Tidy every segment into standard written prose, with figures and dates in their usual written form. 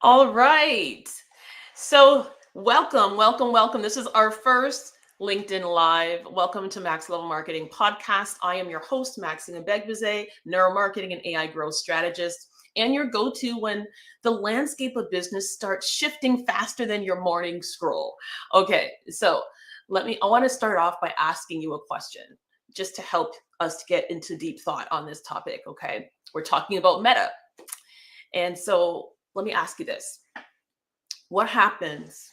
All right. So, welcome. This is our first LinkedIn Live. Welcome to Max Level Marketing Podcast. I am your host, Maxine Ebegbuzie, neuromarketing and AI growth strategist, and your go to when the landscape of business starts shifting faster than your morning scroll. Okay, so I want to start off by asking you a question just to help us to get into deep thought on this topic. Okay, we're talking about meta. And so, let me ask you this. What happens?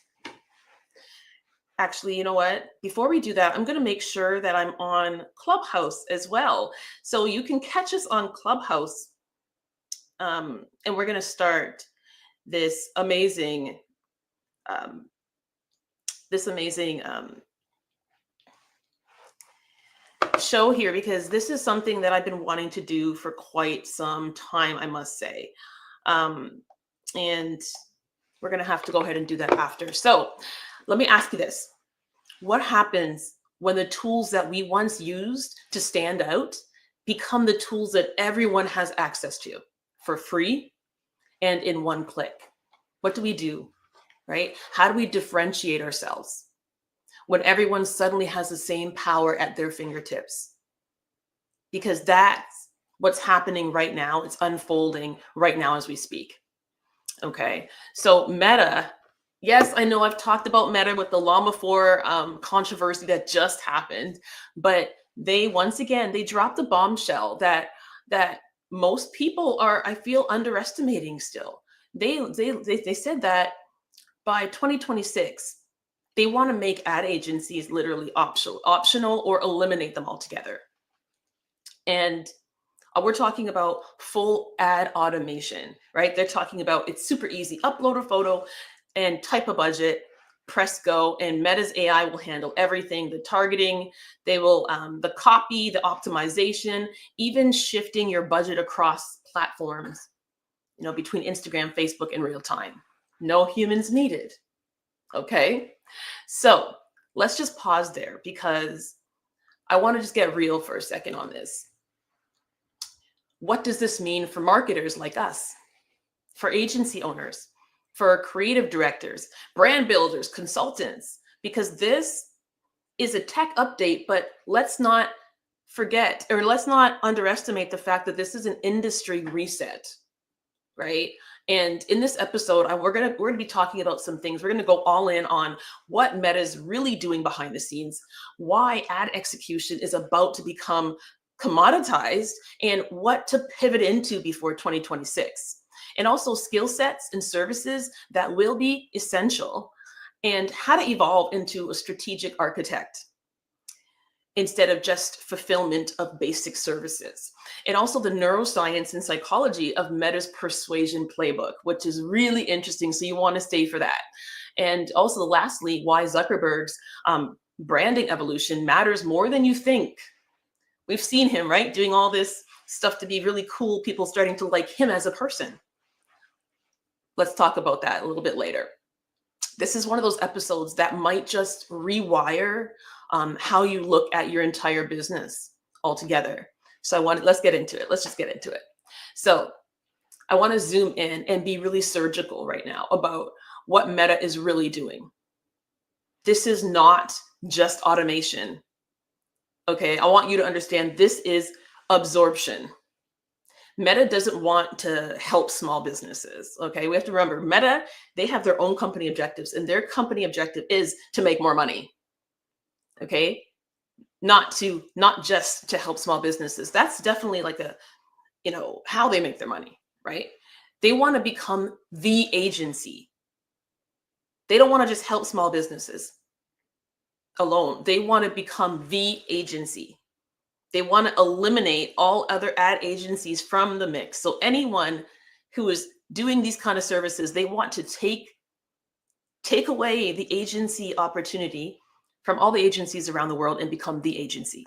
Actually, you know what? Before we do that, I'm going to make sure that I'm on Clubhouse as well. So you can catch us on Clubhouse. And we're going to start this amazing, um, this amazing show here because this is something that I've been wanting to do for quite some time, I must say. And we're going to have to go ahead and do that after. So let me ask you this. What happens when the tools that we once used to stand out become the tools that everyone has access to for free and in one click? What do? Right? How do we differentiate ourselves when everyone suddenly has the same power at their fingertips? Because that's what's happening right now. It's unfolding right now as we speak. Okay. So Meta, yes, I know I've talked about Meta with the Llama 4 controversy that just happened, but they once again they dropped a bombshell that most people are, I feel, underestimating still. They said that by 2026 they want to make ad agencies literally optional or eliminate them altogether. And we're talking about full ad automation, right? They're talking about it's super easy. Upload a photo and type a budget, press go, and Meta's AI will handle everything, the targeting, they will, the copy, the optimization, even shifting your budget across platforms, between Instagram, Facebook in real time. No humans needed. Okay. So let's just pause there because I want to just get real for a second on this. What does this mean for marketers like us, for agency owners, for creative directors, brand builders, consultants? Because this is a tech update, but let's not forget or let's not underestimate the fact that this is an industry reset, right? And in this episode, we're gonna be talking about some things. We're gonna go all in on what Meta is really doing behind the scenes, why ad execution is about to become commoditized, and what to pivot into before 2026, and also skill sets and services that will be essential, and how to evolve into a strategic architect instead of just fulfillment of basic services. And also the neuroscience and psychology of Meta's persuasion playbook, which is really interesting. So you want to stay for that. And also, lastly, why Zuckerberg's branding evolution matters more than you think. We've seen him, right, doing all this stuff to be really cool, people starting to like him as a person. Let's talk about that a little bit later. This is one of those episodes that might just rewire how you look at your entire business altogether. So let's get into it. Let's just get into it. So I want to zoom in and be really surgical right now about what Meta is really doing. This is not just automation. Okay, I want you to understand this is absorption. Meta doesn't want to help small businesses. Okay, we have to remember Meta, they have their own company objectives, and their company objective is to make more money. Okay, not just to help small businesses. That's definitely like how they make their money, right? They want to become the agency. They don't want to just help small businesses alone. They want to become the agency. They want to eliminate all other ad agencies from the mix. So anyone who is doing these kind of services, they want to take away the agency opportunity from all the agencies around the world and become the agency.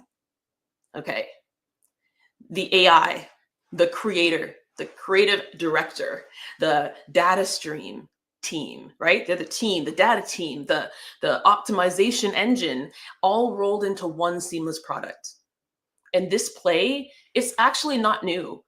Okay. The AI, the creator, the creative director, the data stream team, right? They're the team, the data team, the optimization engine, all rolled into one seamless product. And this play, it's actually not new.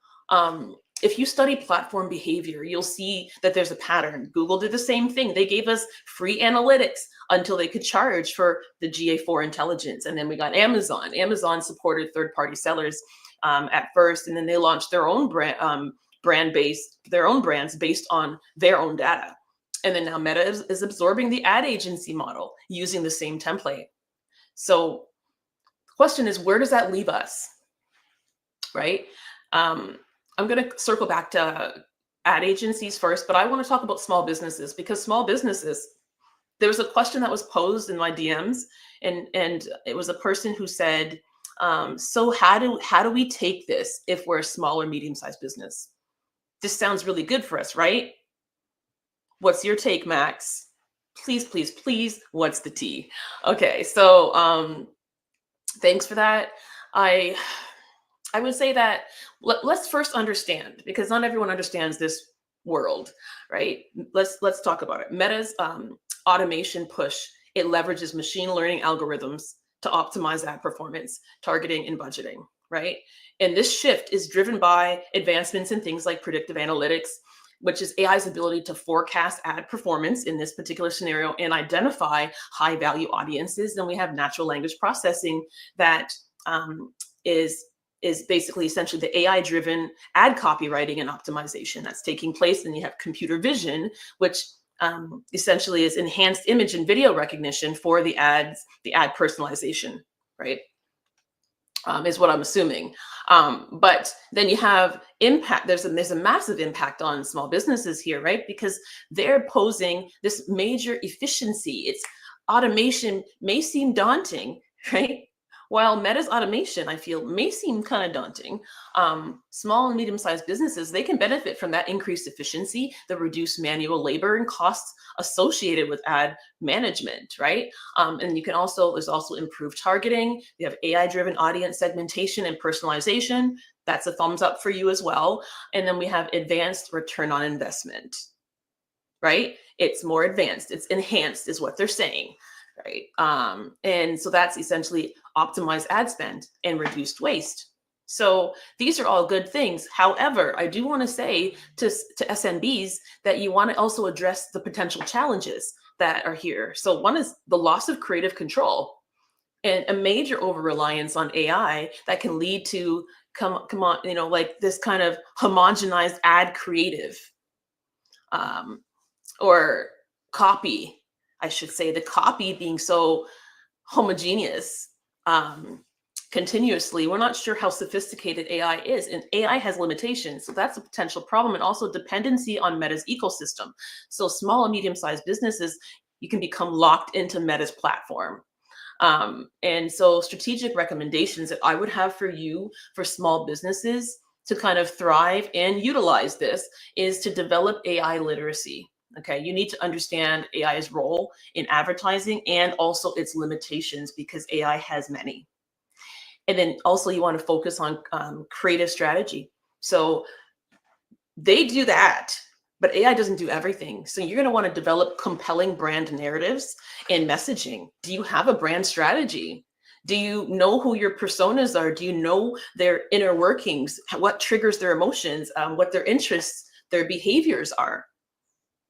if you study platform behavior, you'll see that there's a pattern. Google did the same thing. They gave us free analytics until they could charge for the GA4 intelligence. And then we got Amazon. Amazon supported third-party sellers at first, and then they launched their own brands based on their own data. And then now Meta is absorbing the ad agency model using the same template. So the question is, where does that leave us, right? I'm going to circle back to ad agencies first, but I want to talk about small businesses, because small businesses, there was a question that was posed in my DMs, and it was a person who said, so how do we take this if we're a small or medium-sized business? This sounds really good for us, right? What's your take, Max? Please, please, please, what's the tea? Okay, so thanks for that. I would say that let's first understand, because not everyone understands this world, right? Let's talk about it. Meta's automation push, it leverages machine learning algorithms to optimize ad performance, targeting, and budgeting, right? And this shift is driven by advancements in things like predictive analytics, which is AI's ability to forecast ad performance in this particular scenario and identify high value audiences. Then we have natural language processing that is basically essentially the AI driven ad copywriting and optimization that's taking place. And you have computer vision, which essentially is enhanced image and video recognition for the ad personalization, right? Is what I'm assuming. But then you have impact. There's a massive impact on small businesses here, right? Because they're posing this major efficiency. It's automation may seem daunting, right? While Meta's automation, I feel, may seem kind of daunting, small and medium-sized businesses, they can benefit from that increased efficiency, the reduced manual labor and costs associated with ad management, right? And you can also, there's also improved targeting. You have AI-driven audience segmentation and personalization. That's a thumbs up for you as well. And then we have advanced return on investment, right? It's more advanced, it's enhanced is what they're saying. Right. And so that's essentially optimized ad spend and reduced waste. So these are all good things. However, I do want to say to SMBs that you want to also address the potential challenges that are here. So one is the loss of creative control and a major over-reliance on AI that can lead to come on, like this kind of homogenized ad creative or copy. I should say, the copy being so homogeneous continuously. We're not sure how sophisticated AI is, and AI has limitations. So that's a potential problem, and also dependency on Meta's ecosystem. So small and medium-sized businesses, you can become locked into Meta's platform. And so strategic recommendations that I would have for you, for small businesses to kind of thrive and utilize this, is to develop AI literacy. Okay, you need to understand AI's role in advertising and also its limitations, because AI has many. And then also you want to focus on creative strategy. So they do that, but AI doesn't do everything. So you're going to want to develop compelling brand narratives and messaging. Do you have a brand strategy? Do you know who your personas are? Do you know their inner workings? What triggers their emotions? What their interests, their behaviors are,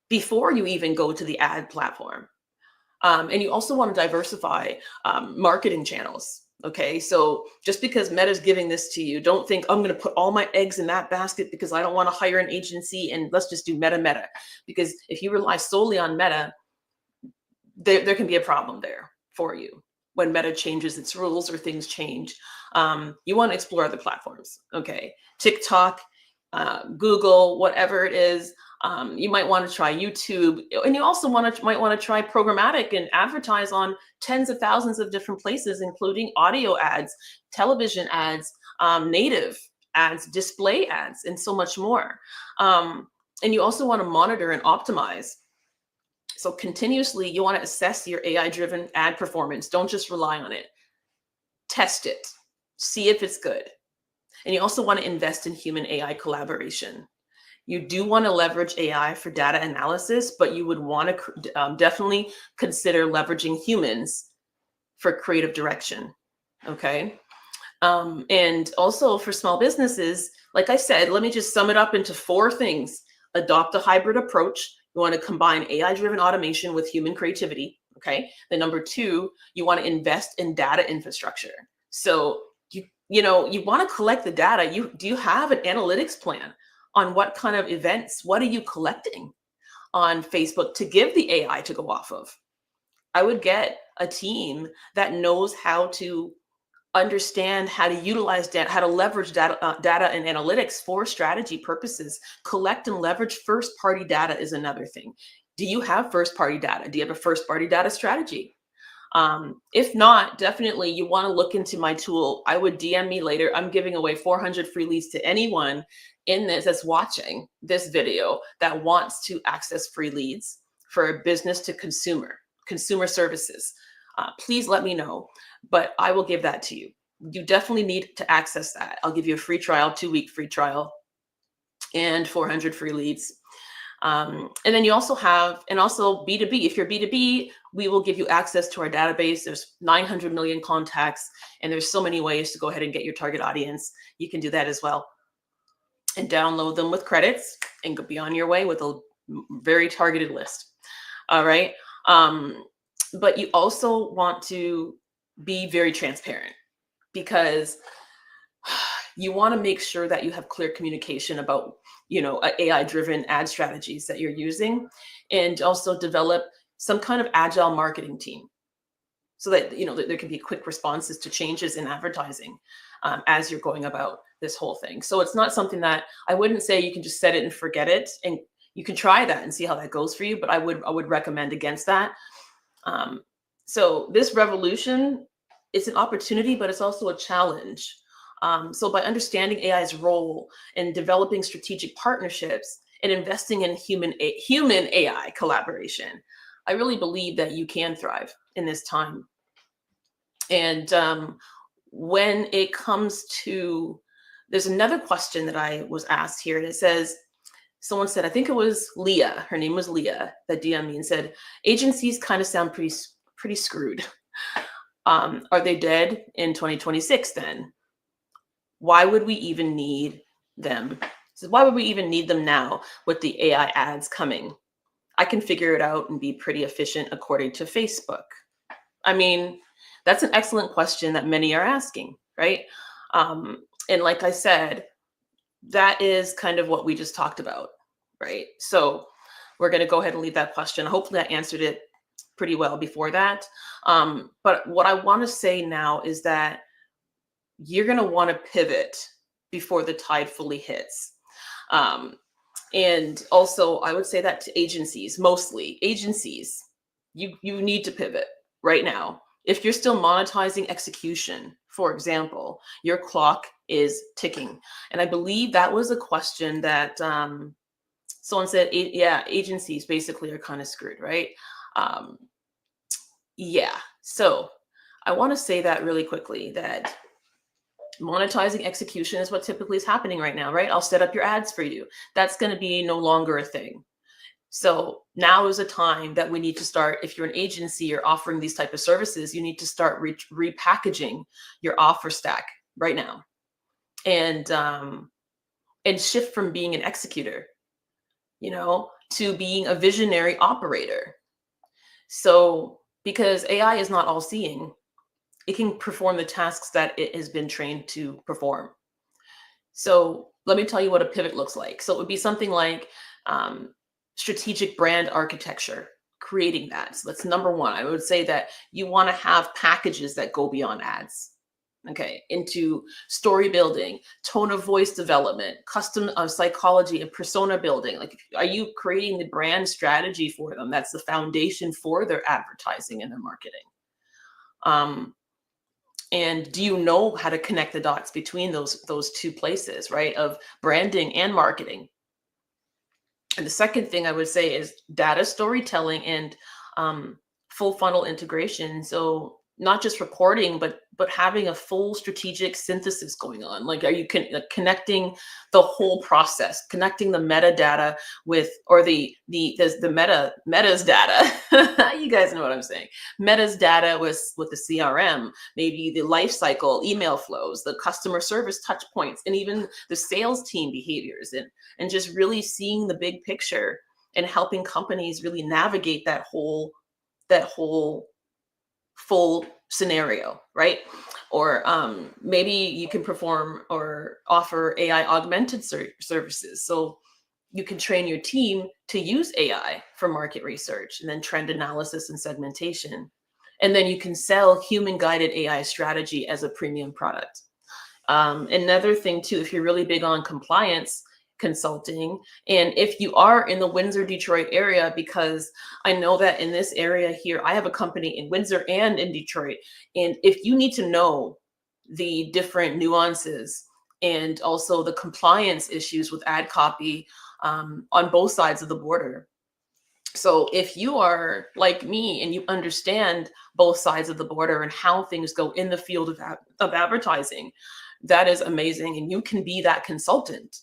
before you even go to the ad platform. And you also want to diversify marketing channels. Okay, so just because Meta's giving this to you, don't think I'm going to put all my eggs in that basket because I don't want to hire an agency and let's just do Meta. Because if you rely solely on Meta, there can be a problem there for you when Meta changes its rules or things change. You want to explore other platforms. Okay, TikTok, Google, whatever it is. You might want to try YouTube, and you also might want to try programmatic and advertise on tens of thousands of different places, including audio ads, television ads, native ads, display ads, and so much more. And you also want to monitor and optimize. So continuously, you want to assess your AI-driven ad performance. Don't just rely on it. Test it. See if it's good. And you also want to invest in human AI collaboration. You do want to leverage AI for data analysis, but you would want to definitely consider leveraging humans for creative direction. Okay. And also for small businesses, like I said, let me just sum it up into 4 things. Adopt a hybrid approach. You want to combine AI-driven automation with human creativity. Okay. Then number 2, you want to invest in data infrastructure. So you want to collect the data. Do you have an analytics plan on what kind of events? What are you collecting on Facebook to give the AI to go off of? I would get a team that knows how to understand how to utilize data, how to leverage data and analytics for strategy purposes. Collect and leverage first-party data is another thing. Do you have first-party data? Do you have a first-party data strategy? If not, definitely you want to look into my tool. I would DM me later. I'm giving away 400 free leads to anyone in this that's watching this video that wants to access free leads for a business to consumer services. Please let me know, but I will give that to you. You definitely need to access that. I'll give you a free trial, 2-week free trial, and 400 free leads. And then you also have, and also B2B. If you're B2B, we will give you access to our database. There's 900 million contacts, and there's so many ways to go ahead and get your target audience. You can do that as well and download them with credits and be on your way with a very targeted list. All right. But you also want to be very transparent, because you want to make sure that you have clear communication about, AI-driven ad strategies that you're using, and also develop some kind of agile marketing team so that, that there can be quick responses to changes in advertising as you're going about this whole thing. So it's not something that I wouldn't say you can just set it and forget it, and you can try that and see how that goes for you. But I would recommend against that. So this revolution, it's an opportunity, but it's also a challenge. So by understanding AI's role in developing strategic partnerships and investing in human AI collaboration, I really believe that you can thrive in this time. And when it comes to, there's another question that I was asked here, and it says, someone said, I think it was Leah, her name was Leah, that DM'd me and said, agencies kind of sound pretty screwed. Are they dead in 2026 then? Why would we even need them? So why would we even need them now with the AI ads coming? I can figure it out and be pretty efficient according to Facebook. I mean, that's an excellent question that many are asking, right? And like I said, that is kind of what we just talked about, right? So we're going to go ahead and leave that question. Hopefully I answered it pretty well before that. But what I want to say now is that you're going to want to pivot before the tide fully hits. And also I would say that to agencies, mostly agencies, you need to pivot right now. If you're still monetizing execution, for example, your clock is ticking. And I believe that was a question that someone said, yeah, agencies basically are kind of screwed, right? Yeah. So I want to say that really quickly, that monetizing execution is what typically is happening right now, right? I'll set up your ads for you. That's going to be no longer a thing. So now is a time that we need to start. If you're an agency or offering these type of services, you need to start repackaging your offer stack right now, and shift from being an executor, to being a visionary operator. So because AI is not all seeing, it can perform the tasks that it has been trained to perform. So let me tell you what a pivot looks like. So it would be something like strategic brand architecture, creating that. So that's number one. I would say that you want to have packages that go beyond ads, okay, into story building, tone of voice development, custom psychology and persona building. Like, are you creating the brand strategy for them? That's the foundation for their advertising and their marketing. And do you know how to connect the dots between those two places, right? Of branding and marketing. And the second thing I would say is data storytelling and full funnel integration. So not just reporting, but having a full strategic synthesis going on. Like, are you connecting the whole process, connecting the metadata with, or the meta's data? You guys know what I'm saying. Meta's data with the CRM, maybe the life cycle, email flows, the customer service touch points, and even the sales team behaviors, and just really seeing the big picture and helping companies really navigate that whole full scenario, right? Or maybe you can perform or offer AI augmented services. So you can train your team to use AI for market research and then trend analysis and segmentation. And then you can sell human guided AI strategy as a premium product. Another thing too, if you're really big on compliance consulting, and if you are in the Windsor, Detroit area, because I know that in this area here, I have a company in Windsor and in Detroit. And if you need to know the different nuances and also the compliance issues with ad copy on both sides of the border. So if you are like me and you understand both sides of the border and how things go in the field of advertising, that is amazing. And you can be that consultant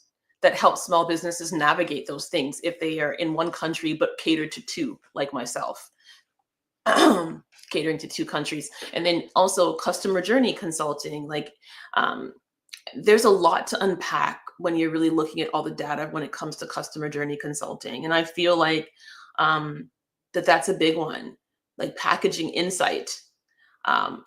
that helps small businesses navigate those things if they are in one country but cater to two, like myself. Catering to two countries. And then also customer journey consulting. Like there's a lot to unpack when you're really looking at all the data when it comes to customer journey consulting. And I feel like that's a big one, like packaging insight,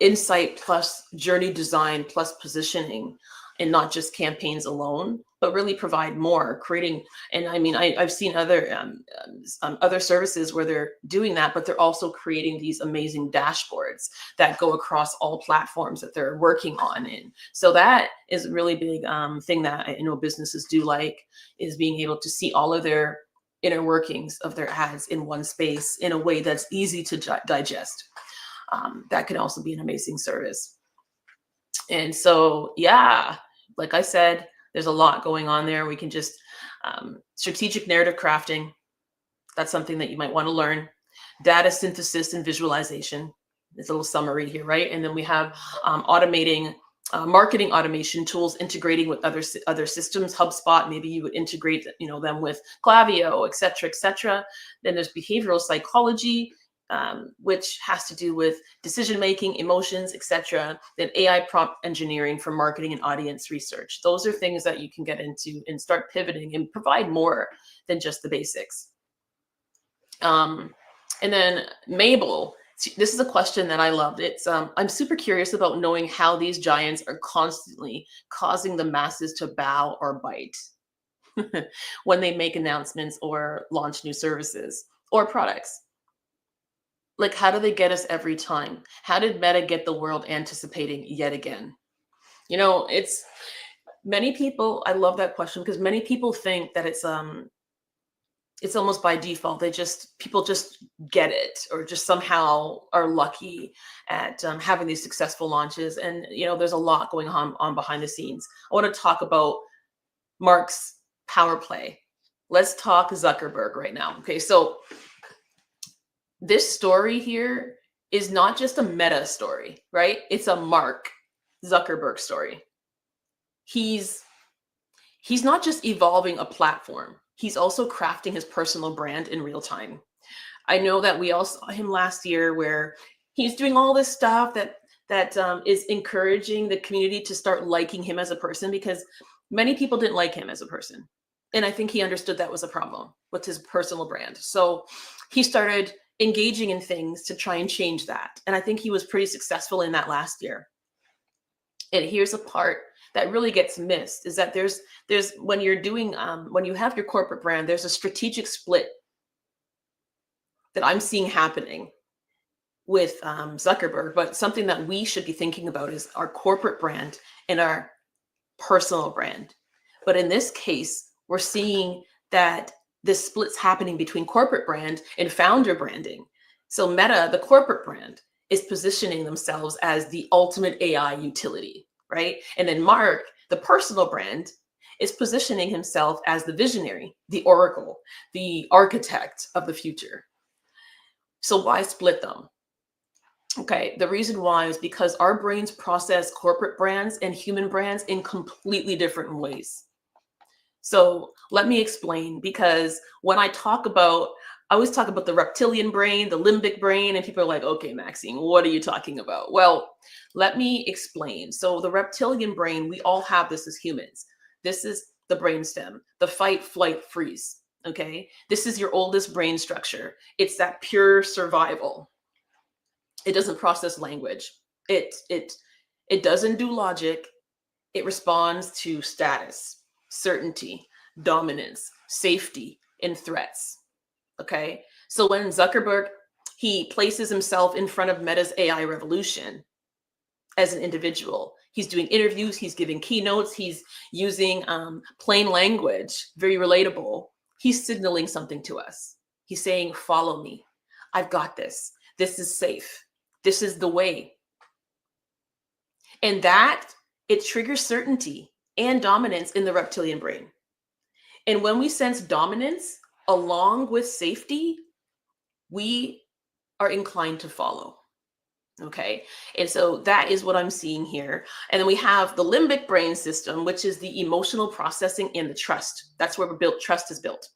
insight plus journey design plus positioning, and not just campaigns alone, but really provide more, creating. And I mean, I've seen other services where they're doing that, but they're also creating these amazing dashboards that go across all platforms that they're working on. And so that is a really big thing that I know businesses do like, is being able to see all of their inner workings of their ads in one space in a way that's easy to digest. That can also be an amazing service. And so, yeah, like I said, there's a lot going on there. We can just strategic narrative crafting. That's something that you might want to learn. Data synthesis and visualization. It's a little summary here, right? And then we have automating marketing automation tools, integrating with other systems. HubSpot, maybe you would integrate them with Klaviyo, et cetera, et cetera. Then there's behavioral psychology, which has to do with decision-making, emotions, etc. Then AI prompt engineering for marketing and audience research. Those are things that you can get into and start pivoting and provide more than just the basics. And then Mabel, this is a question that I loved. It's I'm super curious about knowing how these giants are constantly causing the masses to bow or bite when they make announcements or launch new services or products. Like, how do they get us every time? How did Meta get the world anticipating yet again? It's many people. I love that question because many people think that it's almost by default. People just get it, or just somehow are lucky at having these successful launches. And there's a lot going on behind the scenes. I want to talk about Mark's power play. Let's talk Zuckerberg right now. Okay, so this story here is not just a Meta story, right? It's a Mark Zuckerberg story. He's not just evolving a platform. He's also crafting his personal brand in real time. I know that we all saw him last year where he's doing all this stuff that is encouraging the community to start liking him as a person, because many people didn't like him as a person. And I think he understood that was a problem with his personal brand. So he started engaging in things to try and change that. And I think he was pretty successful in that last year. And here's a part that really gets missed, is that there's when you're doing, when you have your corporate brand, there's a strategic split that I'm seeing happening with Zuckerberg. But something that we should be thinking about is our corporate brand and our personal brand. But in this case, we're seeing that this split's happening between corporate brand and founder branding. So Meta, the corporate brand, is positioning themselves as the ultimate AI utility, right? And then Mark, the personal brand, is positioning himself as the visionary, the oracle, the architect of the future. So why split them? Okay, the reason why is because our brains process corporate brands and human brands in completely different ways. So let me explain, because when I always talk about the reptilian brain, the limbic brain, and people are like, okay, Maxine, what are you talking about? Well, let me explain. So the reptilian brain, we all have this as humans. This is the brainstem, the fight, flight, freeze. Okay, this is your oldest brain structure. It's that pure survival. It doesn't process language. It doesn't do logic. It responds to status, certainty, dominance, safety, and threats. Okay. So when Zuckerberg, he places himself in front of Meta's AI revolution as an individual, he's doing interviews, he's giving keynotes, he's using plain language, very relatable. He's signaling something to us. He's saying, follow me. I've got this. This is safe. This is the way. And that, it triggers certainty and dominance in the reptilian brain. And when we sense dominance along with safety, we are inclined to follow. Okay. And so that is what I'm seeing here. And then we have the limbic brain system, which is the emotional processing and the trust. That's where trust is built.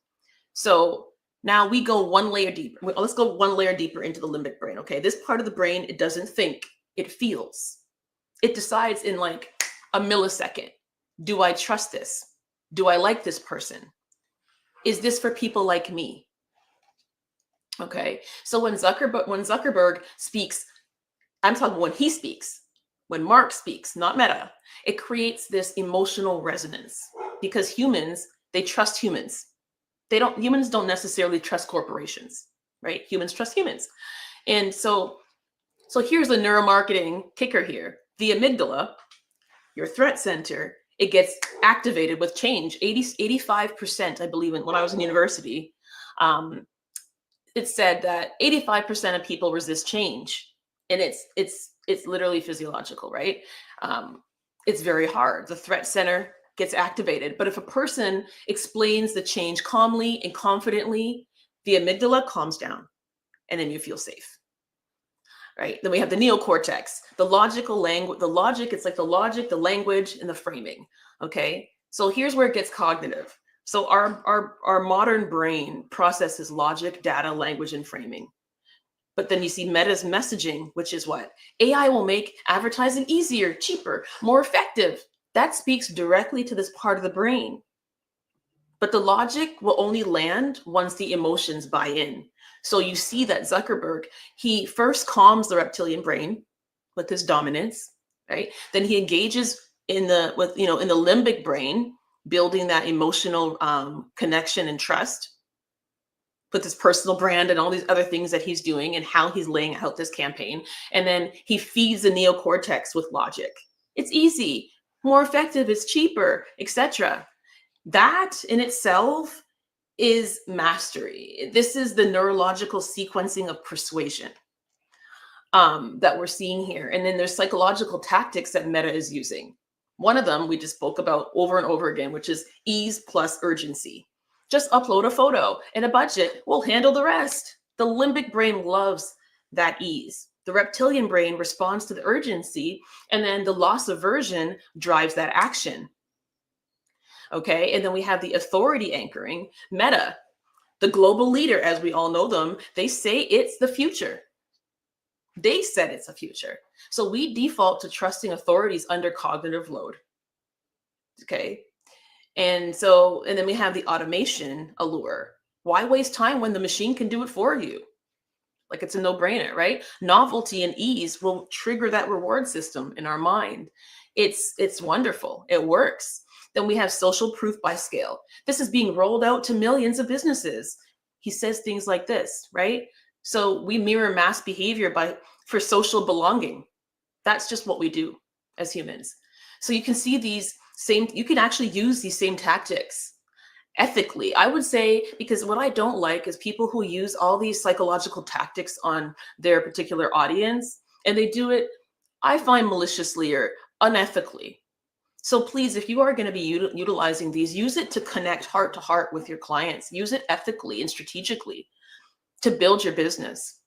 So now we go one layer deeper. Let's go one layer deeper into the limbic brain. Okay. This part of the brain, it doesn't think, it feels. It decides in like a millisecond. Do I trust this? Do I like this person? Is this for people like me? Okay. So when Zuckerberg speaks, I'm talking when he speaks, when Mark speaks, not Meta, it creates this emotional resonance, because humans, they trust humans. Humans don't necessarily trust corporations, right? Humans trust humans. And so here's the neuromarketing kicker here. The amygdala, your threat center, it gets activated with change. 85%, I believe, when I was in university, it said that 85% of people resist change. And it's literally physiological, right? It's very hard. The threat center gets activated. But if a person explains the change calmly and confidently, the amygdala calms down, and then you feel safe. Right? Then we have the neocortex, the logical language, the logic, it's like the logic, the language, and the framing. Okay. So here's where it gets cognitive. So our modern brain processes logic, data, language, and framing. But then you see Meta's messaging, which is what? AI will make advertising easier, cheaper, more effective. That speaks directly to this part of the brain. But the logic will only land once the emotions buy in. So you see that Zuckerberg, he first calms the reptilian brain with his dominance, right? Then he engages in the limbic brain, building that emotional connection and trust with his personal brand and all these other things that he's doing and how he's laying out this campaign. And then he feeds the neocortex with logic. It's easy, more effective, it's cheaper, etc. That in itself is mastery. This is the neurological sequencing of persuasion that we're seeing here. And then there's psychological tactics that Meta is using. One of them we just spoke about over and over again, which is ease plus urgency. Just upload a photo and a budget. We'll handle the rest. The limbic brain loves that ease. The reptilian brain responds to the urgency, and then the loss aversion drives that action. Okay, and then we have the authority anchoring. Meta, the global leader, as we all know them, they say it's the future. They said it's a future. So we default to trusting authorities under cognitive load. Okay. And then we have the automation allure. Why waste time when the machine can do it for you? Like it's a no-brainer, right? Novelty and ease will trigger that reward system in our mind. It's wonderful. It works. Then we have social proof by scale. This is being rolled out to millions of businesses. He says things like this, right? So we mirror mass behavior for social belonging. That's just what we do as humans. So you can see you can actually use these same tactics ethically, I would say, because what I don't like is people who use all these psychological tactics on their particular audience, and they do it, I find, maliciously or unethically. So please, if you are going to be utilizing these, use it to connect heart to heart with your clients. Use it ethically and strategically to build your business.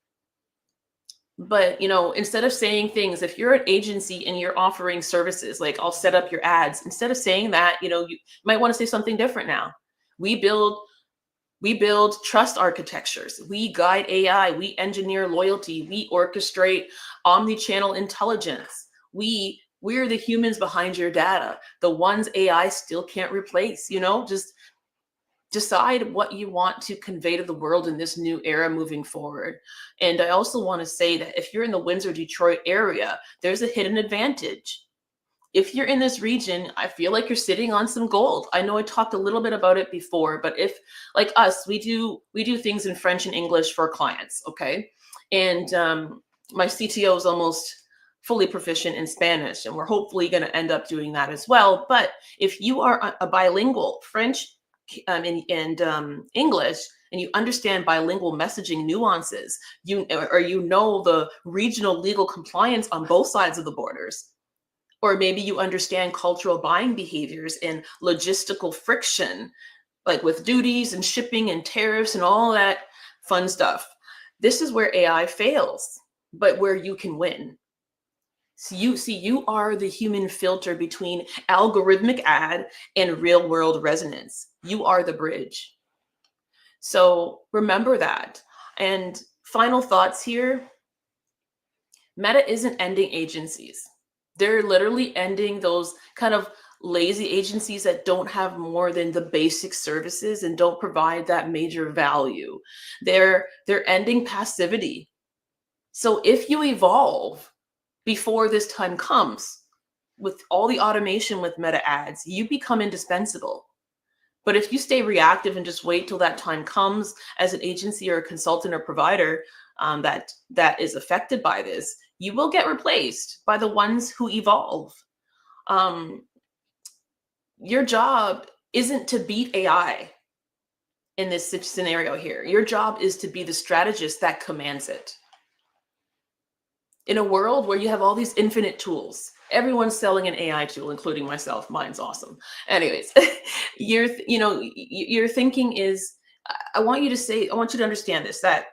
But, instead of saying things, if you're an agency and you're offering services, like I'll set up your ads, instead of saying that, you might want to say something different now. We build trust architectures. We guide AI. We engineer loyalty. We orchestrate omni-channel intelligence. We're the humans behind your data, the ones AI still can't replace. Just decide what you want to convey to the world in this new era moving forward. And I also want to say that if you're in the Windsor, Detroit area, there's a hidden advantage. If you're in this region, I feel like you're sitting on some gold. I know I talked a little bit about it before, but if, like us, we do things in French and English for clients, okay? And my CTO is almost fully proficient in Spanish, and we're hopefully going to end up doing that as well. But if you are a bilingual French and English, and you understand bilingual messaging nuances, you know the regional legal compliance on both sides of the borders, or maybe you understand cultural buying behaviors and logistical friction, like with duties and shipping and tariffs and all that fun stuff. This is where AI fails, but where you can win. So you are the human filter between algorithmic ad and real world resonance. You are the bridge. So remember that. And final thoughts here. Meta isn't ending agencies. They're literally ending those kind of lazy agencies that don't have more than the basic services and don't provide that major value. They're ending passivity. So if you evolve before this time comes, with all the automation with meta ads, you become indispensable. But if you stay reactive and just wait till that time comes as an agency or a consultant or provider that is affected by this, you will get replaced by the ones who evolve. Your job isn't to beat AI in this scenario here. Your job is to be the strategist that commands it. In a world where you have all these infinite tools, everyone's selling an AI tool, including myself. Mine's awesome. Anyways, your thinking is, I want you to understand this, that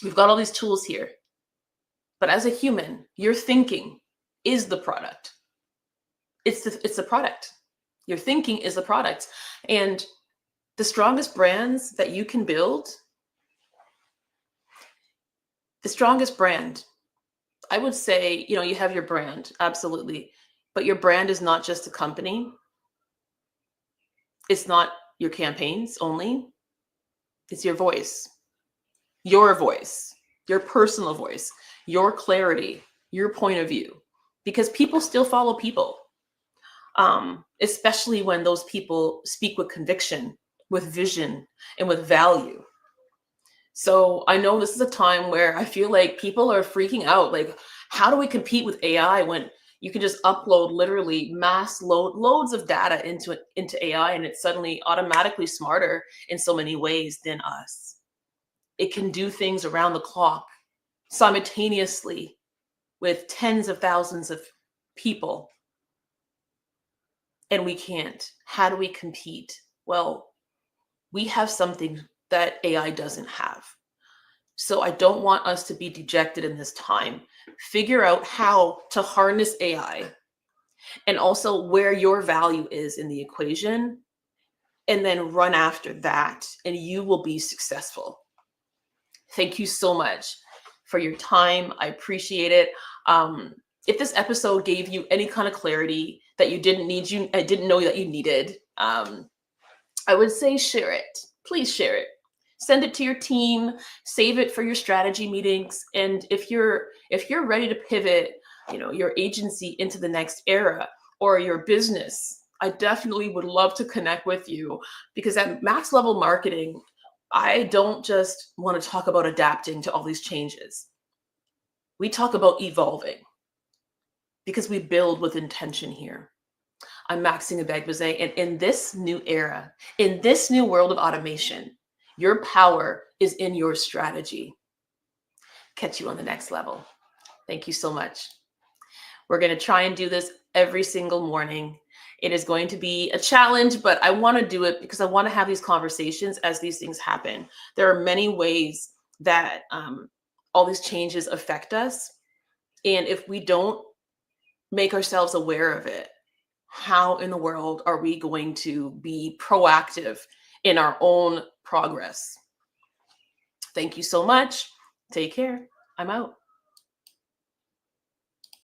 we've got all these tools here, but as a human, your thinking is the product. It's the product. Your thinking is the product. And the strongest brands that you can build, the strongest brand, I would say, you have your brand, absolutely. But your brand is not just a company. It's not your campaigns only. It's your voice, your personal voice, your clarity, your point of view. Because people still follow people, especially when those people speak with conviction, with vision, and with value. So I know this is a time where I feel like people are freaking out. Like, how do we compete with AI when you can just upload literally loads of data into AI, and it's suddenly automatically smarter in so many ways than us? It can do things around the clock simultaneously with tens of thousands of people. And we can't. How do we compete? Well, we have something that AI doesn't have. So I don't want us to be dejected in this time. Figure out how to harness AI and also where your value is in the equation, and then run after that, and you will be successful. Thank you so much for your time. I appreciate it. If this episode gave you any kind of clarity that I didn't know that you needed, I would say share it. Please share it. Send it to your team, save it for your strategy meetings. And if you're ready to pivot, your agency into the next era, or your business, I definitely would love to connect with you, because at Max Level Marketing, I don't just want to talk about adapting to all these changes. We talk about evolving, because we build with intention here. I'm Maxine Ebegbuzie, and in this new era, in this new world of automation, your power is in your strategy. Catch you on the next level. Thank you so much. We're going to try and do this every single morning. It is going to be a challenge, but I want to do it because I want to have these conversations as these things happen. There are many ways that all these changes affect us. And if we don't make ourselves aware of it, how in the world are we going to be proactive in our own progress? Thank you so much. Take care. I'm out.